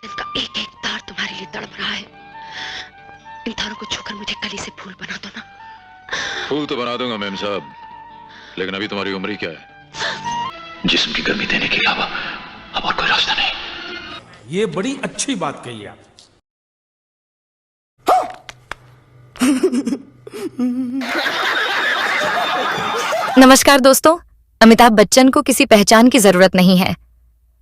दिल का एक एक तार तुम्हारे लिए तड़प रहा है। इन तारों को छूकर मुझे कली से फूल बना दो ना। फूल तो बना दूंगा मेम साहब, लेकिन अभी तुम्हारी उम्र ही क्या है? जिस्म की गर्मी देने के अलावा अब और कोई रास्ता नहीं। ये बड़ी अच्छी बात कही आप। नमस्कार दोस्तों, अमिताभ बच्चन को किसी पहचान की जरूरत नहीं है।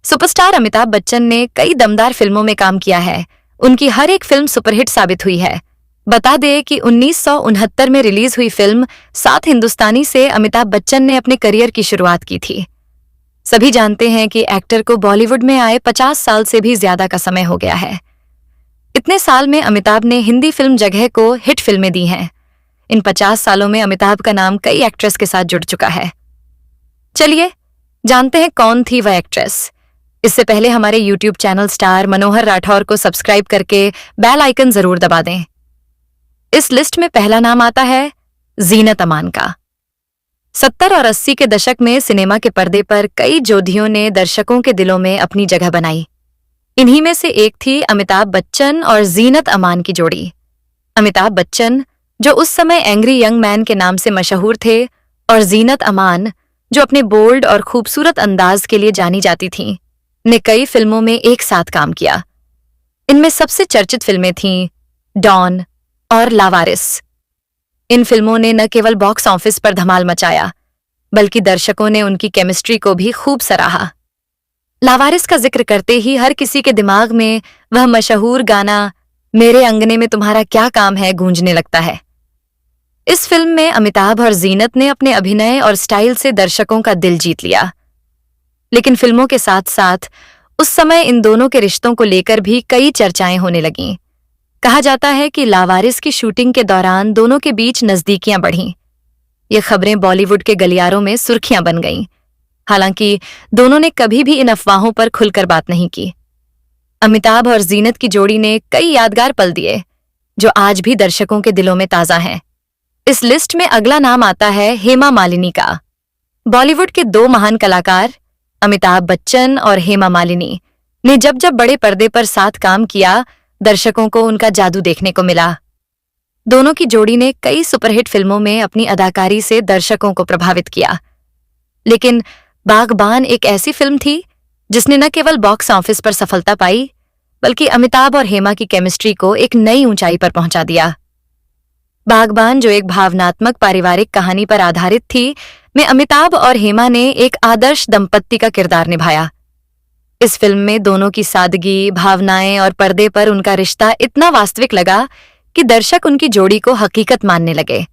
सुपरस्टार अमिताभ बच्चन ने कई दमदार फिल्मों में काम किया है। उनकी हर एक फिल्म सुपरहिट साबित हुई है। बता दें कि 1969 में रिलीज हुई फिल्म सात हिंदुस्तानी से अमिताभ बच्चन ने अपने करियर की शुरुआत की थी। सभी जानते हैं कि एक्टर को बॉलीवुड में आए 50 साल से भी ज्यादा का समय हो गया है। इतने साल में अमिताभ ने हिंदी फिल्म जगह को हिट फिल्में दी हैं। इन 50 सालों में अमिताभ का नाम कई एक्ट्रेस के साथ जुड़ चुका है। चलिए जानते हैं कौन थी वह एक्ट्रेस। इससे पहले हमारे यूट्यूब चैनल स्टार मनोहर राठौर को सब्सक्राइब करके बेल आइकन जरूर दबा दें। इस लिस्ट में पहला नाम आता है जीनत अमान का। 70 और 80 के दशक में सिनेमा के पर्दे पर कई जोधियों ने दर्शकों के दिलों में अपनी जगह बनाई। इन्हीं में से एक थी अमिताभ बच्चन और जीनत अमान की जोड़ी। अमिताभ बच्चन, जो उस समय एंग्री यंग मैन के नाम से मशहूर थे, और जीनत अमान, जो अपने बोल्ड और खूबसूरत अंदाज के लिए जानी जाती थीं, ने कई फिल्मों में एक साथ काम किया। इनमें सबसे चर्चित फिल्में थीं डॉन और लावारिस। इन फिल्मों ने न केवल बॉक्स ऑफिस पर धमाल मचाया, बल्कि दर्शकों ने उनकी केमिस्ट्री को भी खूब सराहा। लावारिस का जिक्र करते ही हर किसी के दिमाग में वह मशहूर गाना मेरे अंगने में तुम्हारा क्या काम है गूंजने लगता है। इस फिल्म में अमिताभ और जीनत ने अपने अभिनय और स्टाइल से दर्शकों का दिल जीत लिया। लेकिन फिल्मों के साथ साथ उस समय इन दोनों के रिश्तों को लेकर भी कई चर्चाएं होने लगीं। कहा जाता है कि लावारिस की शूटिंग के दौरान दोनों के बीच नजदीकियां बढ़ीं। ये खबरें बॉलीवुड के गलियारों में सुर्खियां बन गईं। हालांकि दोनों ने कभी भी इन अफवाहों पर खुलकर बात नहीं की। अमिताभ और जीनत की जोड़ी ने कई यादगार पल दिए, जो आज भी दर्शकों के दिलों में ताजा हैं। इस लिस्ट में अगला नाम आता है हेमा मालिनी का। बॉलीवुड के दो महान कलाकार अमिताभ बच्चन और हेमा मालिनी ने जब जब बड़े पर्दे पर साथ काम किया, दर्शकों को उनका जादू देखने को मिला। दोनों की जोड़ी ने कई सुपरहिट फिल्मों में अपनी अदाकारी से दर्शकों को प्रभावित किया। लेकिन बागबान एक ऐसी फिल्म थी जिसने न केवल बॉक्स ऑफिस पर सफलता पाई, बल्कि अमिताभ और हेमा की केमिस्ट्री को एक नई ऊंचाई पर पहुंचा दिया। बागबान, जो एक भावनात्मक पारिवारिक कहानी पर आधारित थी, में अमिताभ और हेमा ने एक आदर्श दंपत्ति का किरदार निभाया। इस फिल्म में दोनों की सादगी, भावनाएं और पर्दे पर उनका रिश्ता इतना वास्तविक लगा कि दर्शक उनकी जोड़ी को हकीकत मानने लगे।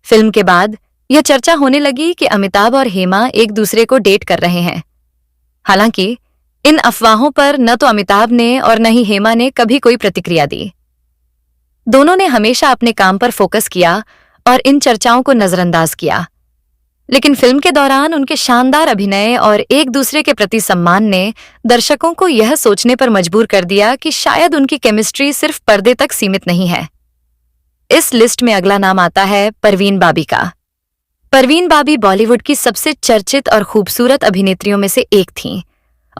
फिल्म के बाद यह चर्चा होने लगी कि अमिताभ और हेमा एक दूसरे को डेट कर रहे हैं। हालांकि इन अफवाहों पर न तो अमिताभ ने और न ही हेमा ने कभी कोई प्रतिक्रिया दी। दोनों ने हमेशा अपने काम पर फोकस किया और इन चर्चाओं को नजरअंदाज किया। लेकिन फिल्म के दौरान उनके शानदार अभिनय और एक दूसरे के प्रति सम्मान ने दर्शकों को यह सोचने पर मजबूर कर दिया कि शायद उनकी केमिस्ट्री सिर्फ पर्दे तक सीमित नहीं है। इस लिस्ट में अगला नाम आता है परवीन बाबी का। परवीन बाबी बॉलीवुड की सबसे चर्चित और खूबसूरत अभिनेत्रियों में से एक थीं,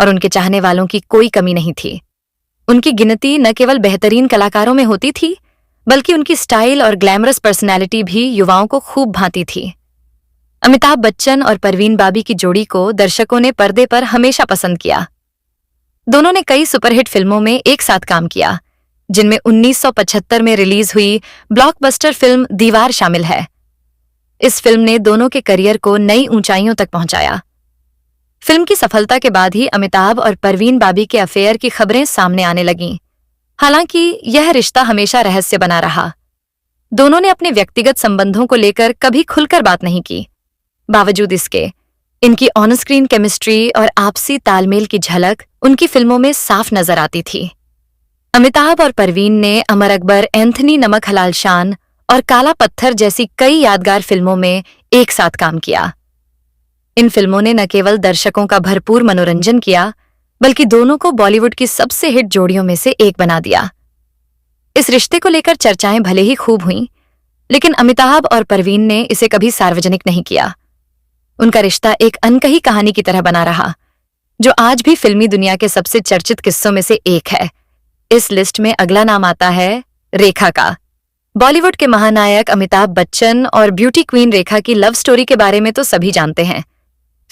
और उनके चाहने वालों की कोई कमी नहीं थी। उनकी गिनती न केवल बेहतरीन कलाकारों में होती थी, बल्कि उनकी स्टाइल और ग्लैमरस पर्सनैलिटी भी युवाओं को खूब भाती थी। अमिताभ बच्चन और परवीन बाबी की जोड़ी को दर्शकों ने पर्दे पर हमेशा पसंद किया। दोनों ने कई सुपरहिट फिल्मों में एक साथ काम किया, जिनमें 1975 में रिलीज हुई ब्लॉकबस्टर फिल्म दीवार शामिल है। इस फिल्म ने दोनों के करियर को नई ऊंचाइयों तक पहुंचाया। फिल्म की सफलता के बाद ही अमिताभ और परवीन बाबी के अफेयर की खबरें सामने आने लगीं। हालांकि यह रिश्ता हमेशा रहस्य बना रहा। दोनों ने अपने व्यक्तिगत संबंधों को लेकर कभी खुलकर बात नहीं की। बावजूद इसके, इनकी ऑन स्क्रीन केमिस्ट्री और आपसी तालमेल की झलक उनकी फिल्मों में साफ नजर आती थी। अमिताभ और परवीन ने अमर अकबर, एंथनी नमक हलाल शान और काला पत्थर जैसी कई यादगार फिल्मों में एक साथ काम किया। इन फिल्मों ने न केवल दर्शकों का भरपूर मनोरंजन किया, बल्कि दोनों को बॉलीवुड की सबसे हिट जोड़ियों में से एक बना दिया। इस रिश्ते को लेकर चर्चाएं भले ही खूब हुईं, लेकिन अमिताभ और परवीन ने इसे कभी सार्वजनिक नहीं किया। उनका रिश्ता एक अनकही कहानी की तरह बना रहा, जो आज भी फिल्मी दुनिया के सबसे चर्चित किस्सों में से एक है। इस लिस्ट में अगला नाम आता है रेखा का। बॉलीवुड के महानायक अमिताभ बच्चन और ब्यूटी क्वीन रेखा की लव स्टोरी के बारे में तो सभी जानते हैं।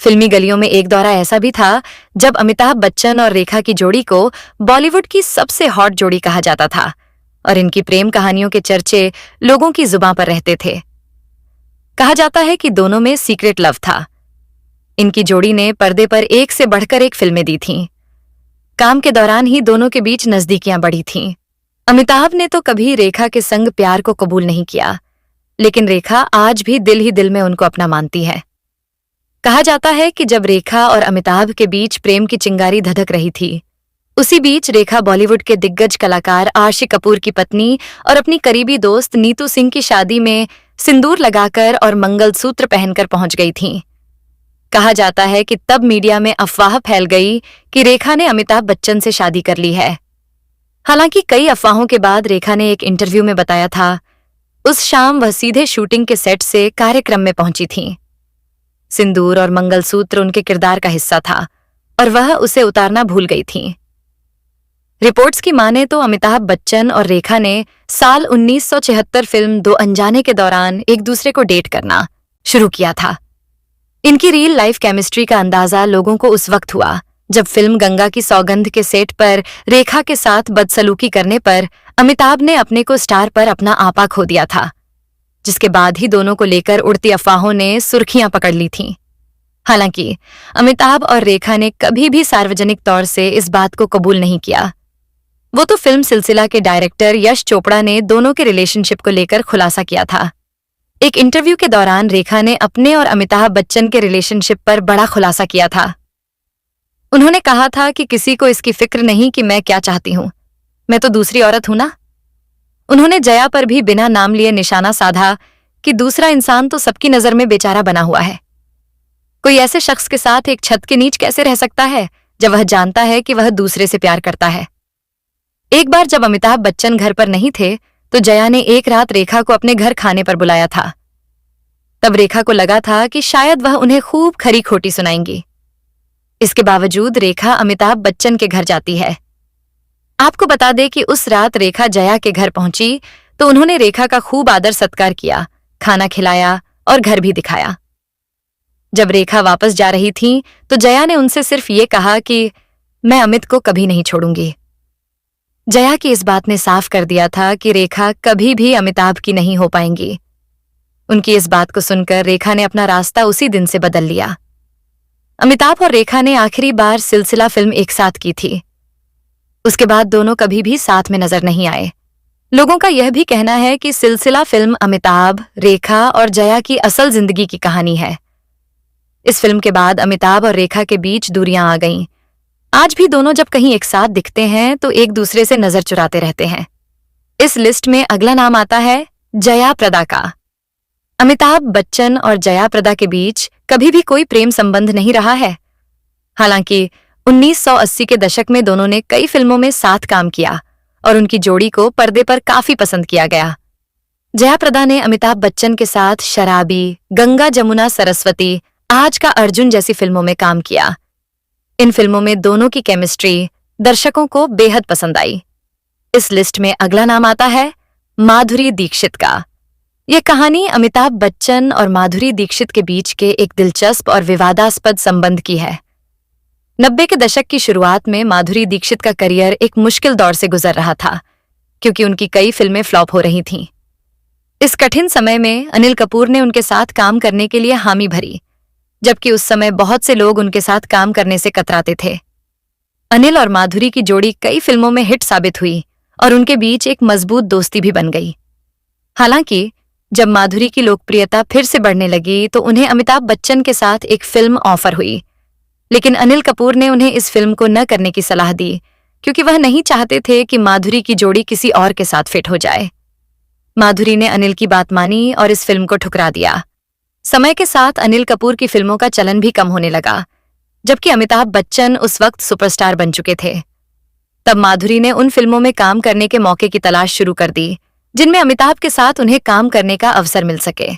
फिल्मी गलियों में एक दौरा ऐसा भी था जब अमिताभ बच्चन और रेखा की जोड़ी को बॉलीवुड की सबसे हॉट जोड़ी कहा जाता था और इनकी प्रेम कहानियों के चर्चे लोगों की जुबां पर रहते थे। कहा जाता है कि दोनों में सीक्रेट लव था। इनकी जोड़ी ने पर्दे पर एक से बढ़कर एक फिल्में दी थीं। काम के दौरान ही दोनों के बीच नजदीकियां बढ़ी थीं। अमिताभ ने तो कभी रेखा के संग प्यार को कबूल नहीं किया, लेकिन रेखा आज भी दिल ही दिल में उनको अपना मानती है। कहा जाता है कि जब रेखा और अमिताभ के बीच प्रेम की चिंगारी धधक रही थी, उसी बीच रेखा बॉलीवुड के दिग्गज कलाकार आशी कपूर की पत्नी और अपनी करीबी दोस्त नीतू सिंह की शादी में सिंदूर लगाकर और मंगलसूत्र पहनकर पहुंच गई थीं। कहा जाता है कि तब मीडिया में अफवाह फैल गई कि रेखा ने अमिताभ बच्चन से शादी कर ली है। हालांकि कई अफवाहों के बाद रेखा ने एक इंटरव्यू में बताया था, उस शाम वह सीधे शूटिंग के सेट से कार्यक्रम में पहुंची थीं। सिंदूर और मंगलसूत्र उनके किरदार का हिस्सा था और वह उसे उतारना भूल गई थीं। रिपोर्ट्स की माने तो अमिताभ बच्चन और रेखा ने साल 1976 फिल्म दो अनजाने के दौरान एक दूसरे को डेट करना शुरू किया था। इनकी रियल लाइफ केमिस्ट्री का अंदाजा लोगों को उस वक्त हुआ जब फिल्म गंगा की सौगंध के सेट पर रेखा के साथ बदसलूकी करने पर अमिताभ ने अपने को स्टार पर अपना आपा खो दिया था, जिसके बाद ही दोनों को लेकर उड़ती अफवाहों ने सुर्खियां पकड़ ली थीं। हालांकि अमिताभ और रेखा ने कभी भी सार्वजनिक तौर से इस बात को कबूल नहीं किया। वो तो फिल्म सिलसिला के डायरेक्टर यश चोपड़ा ने दोनों के रिलेशनशिप को लेकर खुलासा किया था। एक इंटरव्यू के दौरान रेखा ने अपने और अमिताभ बच्चन के रिलेशनशिप पर बड़ा खुलासा किया था। उन्होंने कहा था कि किसी को इसकी फिक्र नहीं कि मैं क्या चाहती हूं, मैं तो दूसरी औरत हूं ना। उन्होंने जया पर भी बिना नाम लिए निशाना साधा कि दूसरा इंसान तो सबकी नजर में बेचारा बना हुआ है। कोई ऐसे शख्स के साथ एक छत के नीचे कैसे रह सकता है जब वह जानता है कि वह दूसरे से प्यार करता है। एक बार जब अमिताभ बच्चन घर पर नहीं थे तो जया ने एक रात रेखा को अपने घर खाने पर बुलाया था। तब रेखा को लगा था कि शायद वह उन्हें खूब खरी खोटी सुनाएंगी। इसके बावजूद रेखा अमिताभ बच्चन के घर जाती है। आपको बता दें कि उस रात रेखा जया के घर पहुंची तो उन्होंने रेखा का खूब आदर सत्कार किया, खाना खिलाया और घर भी दिखाया। जब रेखा वापस जा रही थी तो जया ने उनसे सिर्फ ये कहा कि मैं अमित को कभी नहीं छोड़ूंगी। जया की इस बात ने साफ कर दिया था कि रेखा कभी भी अमिताभ की नहीं हो पाएंगी। उनकी इस बात को सुनकर रेखा ने अपना रास्ता उसी दिन से बदल लिया। अमिताभ और रेखा ने आखिरी बार सिलसिला फिल्म एक साथ की थी। उसके बाद दोनों कभी भी साथ में नजर नहीं आए। लोगों का यह भी कहना है कि सिलसिला फिल्म अमिताभ, रेखा और जया की असल जिंदगी की कहानी है। इस फिल्म के बाद अमिताभ और रेखा के बीच दूरियां आ गईं। आज भी दोनों जब कहीं एक साथ दिखते हैं तो एक दूसरे से नजर चुराते रहते हैं। इस लिस्ट में अगला नाम आता है जया प्रदा का। अमिताभ बच्चन और जया प्रदा के बीच कभी भी कोई प्रेम संबंध नहीं रहा है। हालांकि 1980 के दशक में दोनों ने कई फिल्मों में साथ काम किया और उनकी जोड़ी को पर्दे पर काफी पसंद किया गया। जया प्रदा ने अमिताभ बच्चन के साथ शराबी, गंगा जमुना सरस्वती, आज का अर्जुन जैसी फिल्मों में काम किया। इन फिल्मों में दोनों की केमिस्ट्री दर्शकों को बेहद पसंद आई। इस लिस्ट में अगला नाम आता है माधुरी दीक्षित का। यह कहानी अमिताभ बच्चन और माधुरी दीक्षित के बीच के एक दिलचस्प और विवादास्पद संबंध की है। 90 के दशक की शुरुआत में माधुरी दीक्षित का करियर एक मुश्किल दौर से गुजर रहा था क्योंकि उनकी कई फिल्में फ्लॉप हो रही थीं। इस कठिन समय में अनिल कपूर ने उनके साथ काम करने के लिए हामी भरी, जबकि उस समय बहुत से लोग उनके साथ काम करने से कतराते थे। अनिल और माधुरी की जोड़ी कई फिल्मों में हिट साबित हुई और उनके बीच एक मजबूत दोस्ती भी बन गई। हालांकि जब माधुरी की लोकप्रियता फिर से बढ़ने लगी तो उन्हें अमिताभ बच्चन के साथ एक फिल्म ऑफर हुई, लेकिन अनिल कपूर ने उन्हें इस फिल्म को न करने की सलाह दी क्योंकि वह नहीं चाहते थे कि माधुरी की जोड़ी किसी और के साथ फिट हो जाए। माधुरी ने अनिल की बात मानी और इस फिल्म को ठुकरा दिया। समय के साथ अनिल कपूर की फिल्मों का चलन भी कम होने लगा, जबकि अमिताभ बच्चन उस वक्त सुपरस्टार बन चुके थे। तब माधुरी ने उन फिल्मों में काम करने के मौके की तलाश शुरू कर दी जिनमें अमिताभ के साथ उन्हें काम करने का अवसर मिल सके।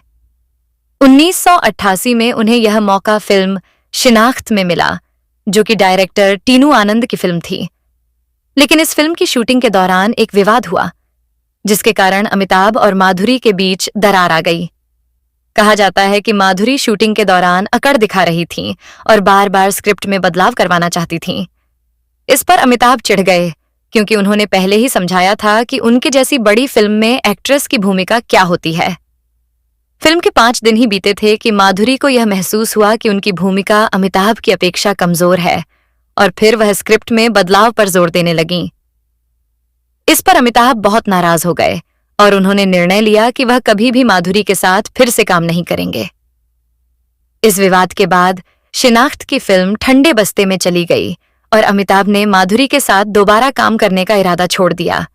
1988 में उन्हें यह मौका फिल्म शिनाख्त में मिला, जो कि डायरेक्टर टीनू आनंद की फिल्म थी। लेकिन इस फिल्म की शूटिंग के दौरान एक विवाद हुआ, जिसके कारण अमिताभ और माधुरी के बीच दरार आ गई। कहा जाता है कि माधुरी शूटिंग के दौरान अकड़ दिखा रही थीं और बार बार स्क्रिप्ट में बदलाव करवाना चाहती थीं। इस पर अमिताभ चिढ़ गए, क्योंकि उन्होंने पहले ही समझाया था कि उनके जैसी बड़ी फिल्म में एक्ट्रेस की भूमिका क्या होती है। फिल्म के 5 दिन ही बीते थे कि माधुरी को यह महसूस हुआ कि उनकी भूमिका अमिताभ की अपेक्षा कमजोर है, और फिर वह स्क्रिप्ट में बदलाव पर जोर देने लगीं। इस पर अमिताभ बहुत नाराज हो गए और उन्होंने निर्णय लिया कि वह कभी भी माधुरी के साथ फिर से काम नहीं करेंगे। इस विवाद के बाद शिनाख्त की फिल्म ठंडे बस्ते में चली गई और अमिताभ ने माधुरी के साथ दोबारा काम करने का इरादा छोड़ दिया।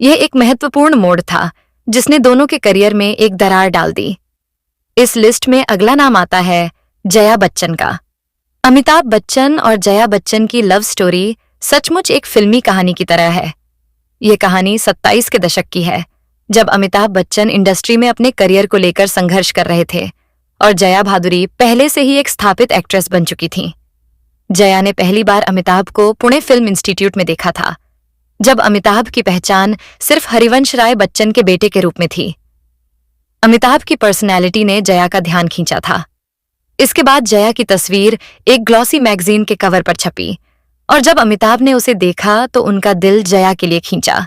यह एक महत्वपूर्ण मोड़ था जिसने दोनों के करियर में एक दरार डाल दी। इस लिस्ट में अगला नाम आता है जया बच्चन का। अमिताभ बच्चन और जया बच्चन की लव स्टोरी सचमुच एक फिल्मी कहानी की तरह है। यह कहानी 27 के दशक की है, जब अमिताभ बच्चन इंडस्ट्री में अपने करियर को लेकर संघर्ष कर रहे थे और जया भादुरी पहले से ही एक स्थापित एक्ट्रेस बन चुकी थीं। जया ने पहली बार अमिताभ को पुणे फिल्म इंस्टीट्यूट में देखा था, जब अमिताभ की पहचान सिर्फ हरिवंश राय बच्चन के बेटे के रूप में थी। अमिताभ की पर्सनैलिटी ने जया का ध्यान खींचा था। इसके बाद जया की तस्वीर एक ग्लॉसी मैगजीन के कवर पर छपी और जब अमिताभ ने उसे देखा तो उनका दिल जया के लिए खींचा।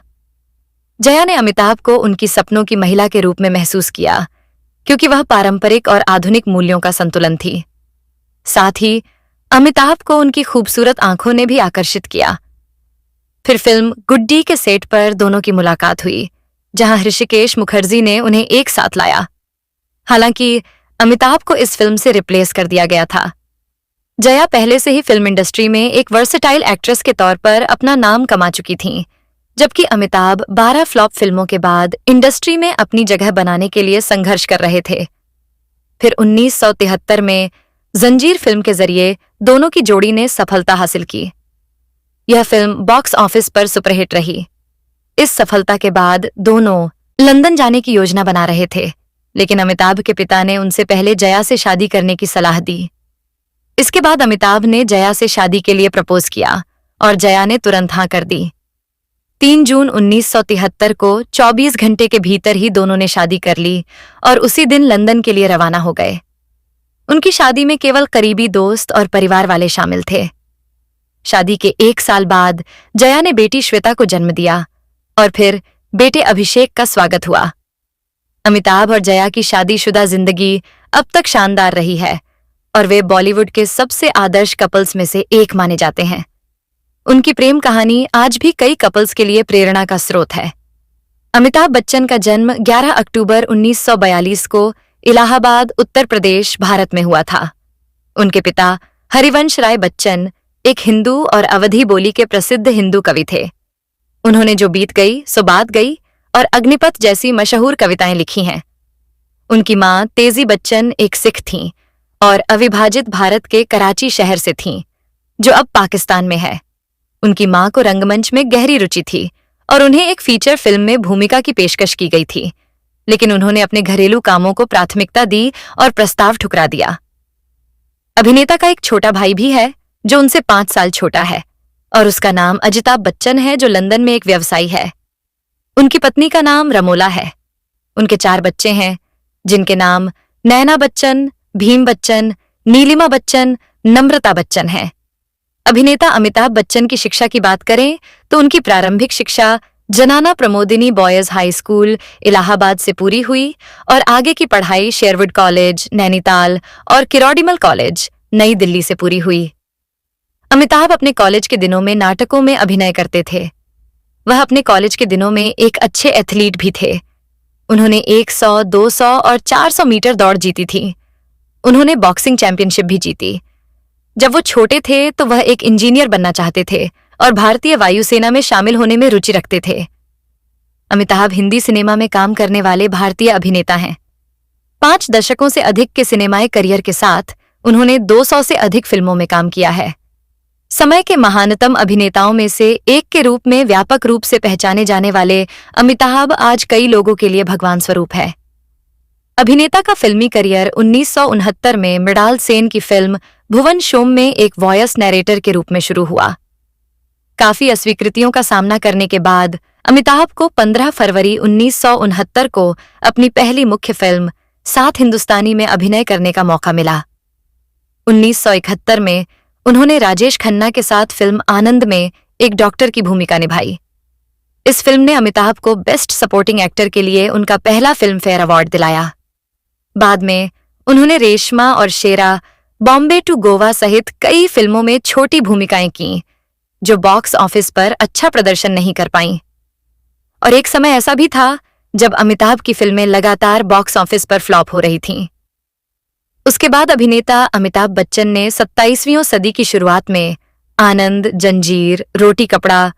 जया ने अमिताभ को उनकी सपनों की महिला के रूप में महसूस किया, क्योंकि वह पारंपरिक और आधुनिक मूल्यों का संतुलन थी। साथ ही अमिताभ को उनकी खूबसूरत आंखों ने भी आकर्षित किया। फिर फिल्म गुड्डी के सेट पर दोनों की मुलाकात हुई, जहां ऋषिकेश मुखर्जी ने उन्हें एक साथ लाया। हालांकि अमिताभ को इस फिल्म से रिप्लेस कर दिया गया था। जया पहले से ही फिल्म इंडस्ट्री में एक वर्सेटाइल एक्ट्रेस के तौर पर अपना नाम कमा चुकी थीं, जबकि अमिताभ 12 फ्लॉप फिल्मों के बाद इंडस्ट्री में अपनी जगह बनाने के लिए संघर्ष कर रहे थे। फिर 1973 में जंजीर फिल्म के जरिए दोनों की जोड़ी ने सफलता हासिल की। यह फिल्म बॉक्स ऑफिस पर सुपरहिट रही। इस सफलता के बाद दोनों लंदन जाने की योजना बना रहे थे, लेकिन अमिताभ के पिता ने उनसे पहले जया से शादी करने की सलाह दी। इसके बाद अमिताभ ने जया से शादी के लिए प्रपोज किया और जया ने तुरंत हाँ कर दी। 3 जून 1973 को 24 घंटे के भीतर ही दोनों ने शादी कर ली और उसी दिन लंदन के लिए रवाना हो गए। उनकी शादी में केवल करीबी दोस्त और परिवार वाले शामिल थे। शादी के 1 साल बाद जया ने बेटी श्वेता को जन्म दिया और फिर बेटे अभिषेक का स्वागत हुआ। अमिताभ और जया की शादीशुदा जिंदगी अब तक शानदार रही है और वे बॉलीवुड के सबसे आदर्श कपल्स में से एक माने जाते हैं। उनकी प्रेम कहानी आज भी कई कपल्स के लिए प्रेरणा का स्रोत है। अमिताभ बच्चन का जन्म 11 अक्टूबर 1942 को इलाहाबाद, उत्तर प्रदेश, भारत में हुआ था। उनके पिता हरिवंश राय बच्चन एक हिंदू और अवधी बोली के प्रसिद्ध हिंदू कवि थे। उन्होंने जो बीत गई सो बात गई और अग्निपथ जैसी मशहूर कविताएं लिखी हैं। उनकी मां तेजी बच्चन एक सिख थीं और अविभाजित भारत के कराची शहर से थीं, जो अब पाकिस्तान में है। उनकी मां को रंगमंच में गहरी रुचि थी और उन्हें एक फीचर फिल्म में भूमिका की पेशकश की गई थी, लेकिन उन्होंने अपने घरेलू कामों को प्राथमिकता दी और प्रस्ताव ठुकरा दिया। अभिनेता का एक छोटा भाई भी है जो उनसे 5 साल छोटा है और उसका नाम अजिताभ बच्चन है, जो लंदन में एक व्यवसायी है। उनकी पत्नी का नाम रमोला है। उनके 4 बच्चे हैं, जिनके नाम नैना बच्चन, भीम बच्चन, नीलिमा बच्चन, नम्रता बच्चन है। अभिनेता अमिताभ बच्चन की शिक्षा की बात करें तो उनकी प्रारंभिक शिक्षा जनाना Pramodini boys high school Allahabad से पूरी हुई और आगे की पढ़ाई शेरवुड कॉलेज, नैनीताल और किरोड़ीमल कॉलेज, नई दिल्ली से पूरी हुई। अमिताभ अपने कॉलेज के दिनों में नाटकों में अभिनय करते थे। वह अपने कॉलेज के दिनों में एक अच्छे एथलीट भी थे। उन्होंने 100, 200 और 400 मीटर दौड़ जीती थी। उन्होंने बॉक्सिंग चैंपियनशिप भी जीती। जब वो छोटे थे तो वह एक इंजीनियर बनना चाहते थे और भारतीय वायुसेना में शामिल होने में रुचि रखते थे। अमिताभ हिंदी सिनेमा में काम करने वाले भारतीय अभिनेता हैं। 5 दशकों से अधिक के सिनेमाई करियर के साथ उन्होंने 200 से अधिक फिल्मों में काम किया है। समय के महानतम अभिनेताओं में से एक के रूप में व्यापक रूप से पहचाने जाने वाले अमिताभ आज कई लोगों के लिए भगवान स्वरूप है। अभिनेता का फिल्मी करियर 1969 में मृणाल सेन की फिल्म भुवन शोम में एक वॉयस नैरेटर के रूप में शुरू हुआ। काफी अस्वीकृतियों का सामना करने के बाद अमिताभ को 15 फरवरी 1969 को अपनी पहली मुख्य फिल्म सात हिंदुस्तानी में अभिनय करने का मौका मिला। 1971 में उन्होंने राजेश खन्ना के साथ फिल्म आनंद में एक डॉक्टर की भूमिका निभाई। इस फिल्म ने अमिताभ को बेस्ट सपोर्टिंग एक्टर के लिए उनका पहला फिल्म फेयर अवार्ड दिलाया। बाद में उन्होंने रेशमा और शेरा, बॉम्बे टू गोवा सहित कई फिल्मों में छोटी भूमिकाएं की जो बॉक्स ऑफिस पर अच्छा प्रदर्शन नहीं कर पाईं। और एक समय ऐसा भी था जब अमिताभ की फिल्में लगातार बॉक्स ऑफिस पर फ्लॉप हो रही थीं। उसके बाद अभिनेता अमिताभ बच्चन ने 27वीं सदी की शुरुआत में आनंद, जंजीर, रोटी कपड़ा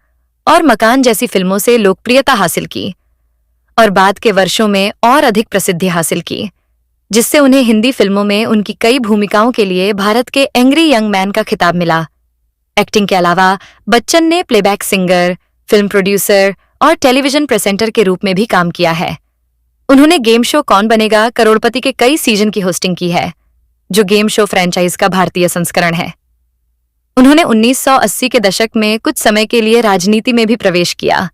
और मकान जैसी फिल्मों से लोकप्रियता हासिल की और बाद के वर्षों में और अधिक प्रसिद्धि हासिल की, जिससे उन्हें हिंदी फिल्मों में उनकी कई भूमिकाओं के लिए भारत के एंग्री यंग मैन का खिताब मिला। एक्टिंग के अलावा बच्चन ने प्लेबैक सिंगर, फिल्म प्रोड्यूसर और टेलीविजन प्रेजेंटर के रूप में भी काम किया है। उन्होंने गेम शो कौन बनेगा करोड़पति के कई सीजन की होस्टिंग की है, जो गेम शो फ्रेंचाइज का भारतीय संस्करण है। उन्होंने 1980 के दशक में कुछ समय के लिए राजनीति में भी प्रवेश किया,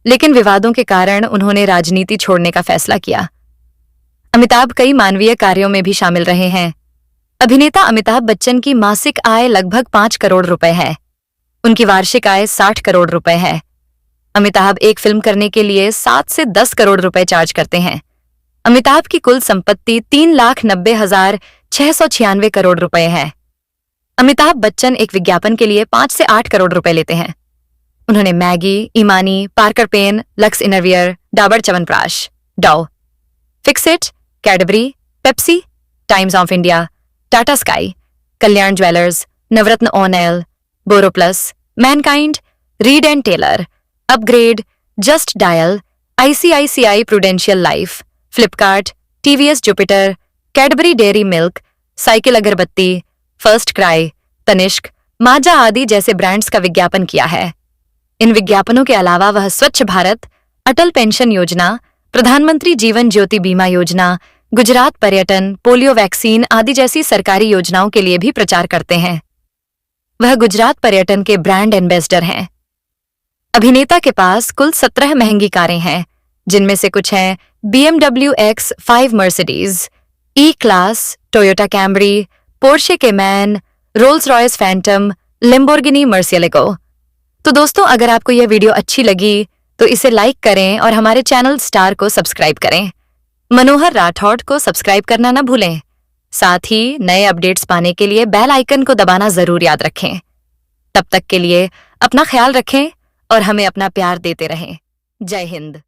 लेकिन विवादों के कारण उन्होंने राजनीति छोड़ने का फैसला किया। अमिताभ कई मानवीय कार्यों में भी शामिल रहे हैं। अभिनेता अमिताभ बच्चन की मासिक आय लगभग 5 करोड़ रुपए है। उनकी वार्षिक आय 60 करोड़ रुपए है। अमिताभ एक फिल्म करने के लिए 7 से 10 करोड़ रुपए चार्ज करते हैं। अमिताभ की कुल संपत्ति 3,90,696 करोड़ रुपए है। अमिताभ बच्चन एक विज्ञापन के लिए 5 से 8 करोड़ रुपए लेते हैं। उन्होंने Maggi, Emami, Parker pen, Lux innerwear, Dabur chyawanprash, Dr, Fixit, Cadbury, Pepsi, Times of India, Tata Sky, Kalyan Jewellers, Navratna oil, Boroplus, Mankind, Reid and Taylor, upGrad, Just Dial, ICICI Prudential Life, Flipkart, TVS Jupiter, Cadbury Dairy Milk, Cycle agarbatti, First Cry, Tanishq, Maaza आदि जैसे brands का विज्ञापन किया है। इन विज्ञापनों के अलावा वह स्वच्छ भारत, अटल पेंशन योजना, प्रधानमंत्री जीवन ज्योति बीमा योजना, गुजरात पर्यटन, पोलियो वैक्सीन आदि जैसी सरकारी योजनाओं के लिए भी प्रचार करते हैं। वह गुजरात पर्यटन के ब्रांड एम्बेसडर हैं। अभिनेता के पास कुल 17 महंगी कारें हैं, जिनमें से कुछ हैं BMW X5 Mercedes, E class, Toyota Camry, Porsche Cayman, Rolls Royce Phantom, Lamborghini Murcielago. तो दोस्तों, अगर आपको यह वीडियो अच्छी लगी तो इसे लाइक करें और हमारे चैनल स्टार को सब्सक्राइब करें। मनोहर राठौड़ को सब्सक्राइब करना ना भूलें। साथ ही नए अपडेट्स पाने के लिए बेल आइकन को दबाना जरूर याद रखें। तब तक के लिए अपना ख्याल रखें और हमें अपना प्यार देते रहें। जय हिंद।